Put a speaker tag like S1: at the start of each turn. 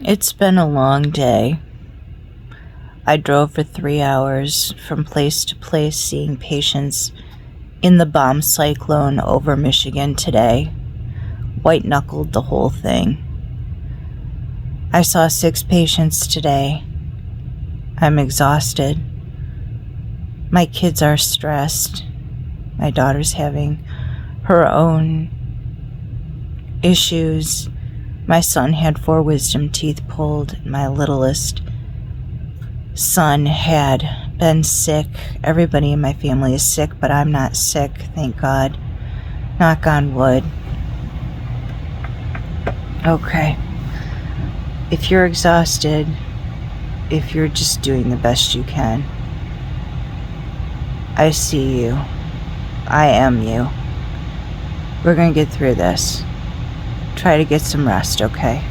S1: It's been a long day. I drove for 3 hours from place to place seeing patients in the bomb cyclone over Michigan today. White-knuckled the whole thing. I saw 6 patients today. I'm exhausted. My kids are stressed. My daughter's having her own issues. My son had 4 wisdom teeth pulled. My littlest son had been sick. Everybody in my family is sick, but I'm not sick, thank God. Knock on wood. Okay. If you're exhausted, if you're just doing the best you can, I see you. I am you. We're going to get through this. Try to get some rest, okay?